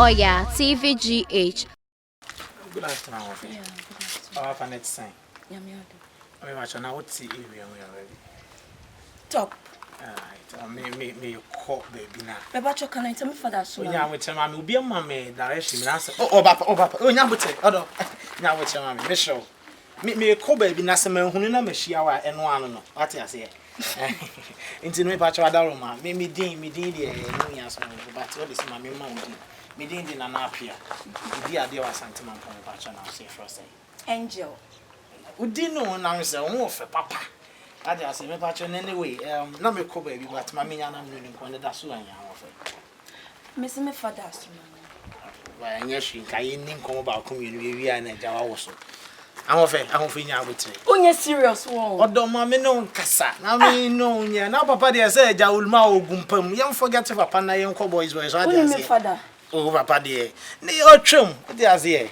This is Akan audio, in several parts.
Oya TVGH. Good afternoon. Yeah, good afternoon. Next sign. Yeah, me I mean, now what's the area we are ready? Top. Me call baby now. Babacho, can I tell me for that soon? Yeah, with your mammy, be a mammy direction. Oh, Papa, oh, Yamute, oh, now with your mammy, Miss Show. Me call baby Nassam, who know Meshia and one, what I say. Into me, Pacha Daruma, me deem, but what is my mammy? Me didn't in an appear. The idea was sentiment from the patch and I'll say first. Angel. We didn't know now, sir, more for Papa. I just say, my patch anyway. No, me call baby, but my man, I'm really going to that's who I am. Miss me for that. Well, yes, you can't come about community and a Java also. I'm off in your way. Oh, yes, serious one. Or don't mammy no cassa. I mean, no, yeah. Now, Papa, they say, Jaulma, Gumpum, young forget if a pana young cowboys were father. Oh, Papa, dear. Nay, or chum, there's here.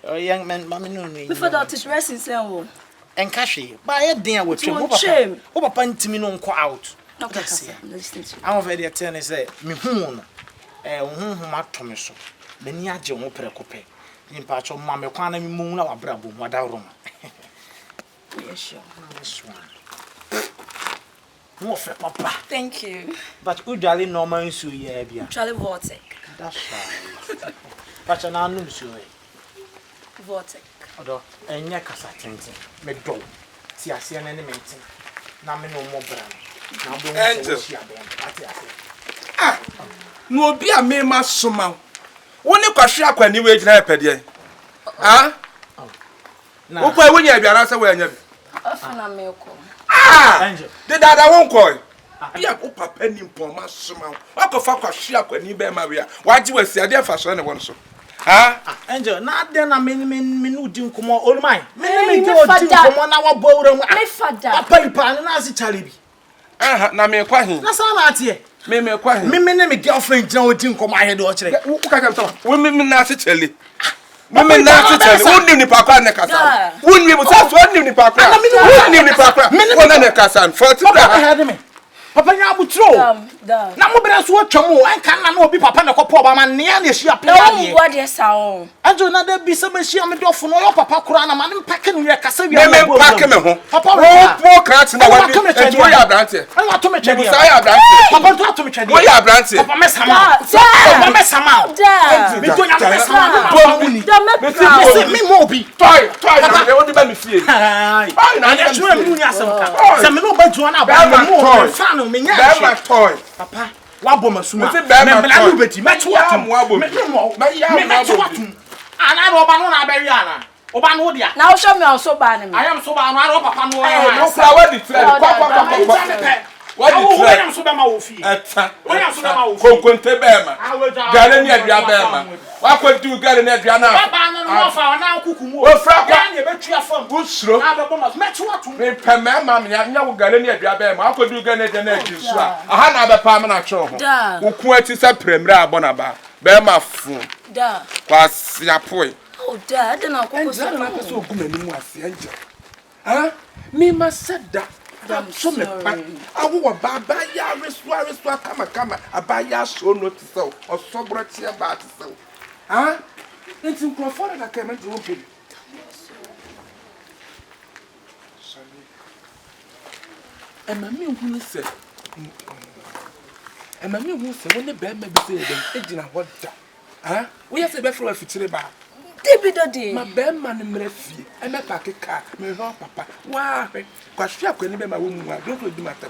Oh, young man, mammy, no, me. Before that is dressing, sir. And Cashy, by a dear with you. Shame. Oh, Papa, me no go out. No, I'm very attorney say, me whom, Thomas, Benia Jomo Precope. In patch of Mamma, Quana Moon, our brabo, Madame. Yes, sure. This one. More for Papa. Thank you. But good darling, no man, so yeah, Charlie Vortic. That's right. But I know so. Vortic. Although, and Yakasa Trenton, make dough. See, I see an enemy. Now, me no more brand. Now, don't ah, no be a me must summon. Only Kashia when you wait like a day. Ah? No, when you have your answer when you Angel, the dad I won't call. Be a papa penny for my summon. I go for Kashia when you bear Maria. Why do you say a dear fashion one so? Ah, Angel, not then I mean, do come all mine. Me go from 1 hour boredom. My father, Papa, and as it shall be. Ah, now me quite. That's all out here. Me quite. Me girlfriend, Joe, didn't come my head or check. Who can talk? Women not to tell you. Women not to tell you. Wouldn't you park on the castle? Wouldn't you have 1 in the park? Wouldn't you park? Men on the castle. 40 had me. Papa, you have true. Now, but what you I can't be Papa, no papa, man, near the shop. No, what is sound? And do not be some she am a dog for no Papa Kurana, man, packing your castle. Papa, poor cats, no one come to you. I want to make you. Papa, to me. Why are branches? Papa, mess him out. Mess him out. Me moby. Toy, they want to buy me free. I swear, some no bad one about my toy. Papa, Waboma Suma, Betty, Matchwatum, and I rob on Bariana. Obanodia. Now show me also banning. I am so bad. I rob upon no flower. What I am so bad. I am so bad. Conquente Bema. Garenia Bema. What could do Garenia Diana? Now Kuku. What Frank? Bet you from good slow. Matchwatum. Mamma, now Garenia Bema. I could do Garenia. I had a permanent show. Who quoted a premier Bonaba. Bema fool. Da. Was your point. Oh, Dad, and I'll go so good anymore, Angel. Huh? Me must set that. So I will buy ya, restore, come, a buy ya so not so, or so brought here about so. Huh? It's in Crawford I came into open. And my meal who said, and my meal who said, when the bed may be said, and what? Huh? We have a better future bar. David, my bad man in Murphy, and my packet car, my papa. Why? Because she have any my woman, I don't do matter.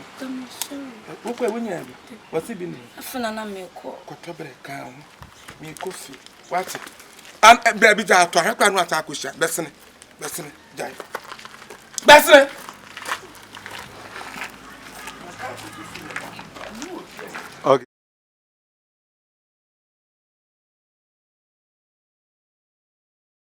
Look where we are. What's it been? A phenomenon, me cocoa, me coffee. What's it? And baby, to have one attack with Bessany, die. Bessany. Okay.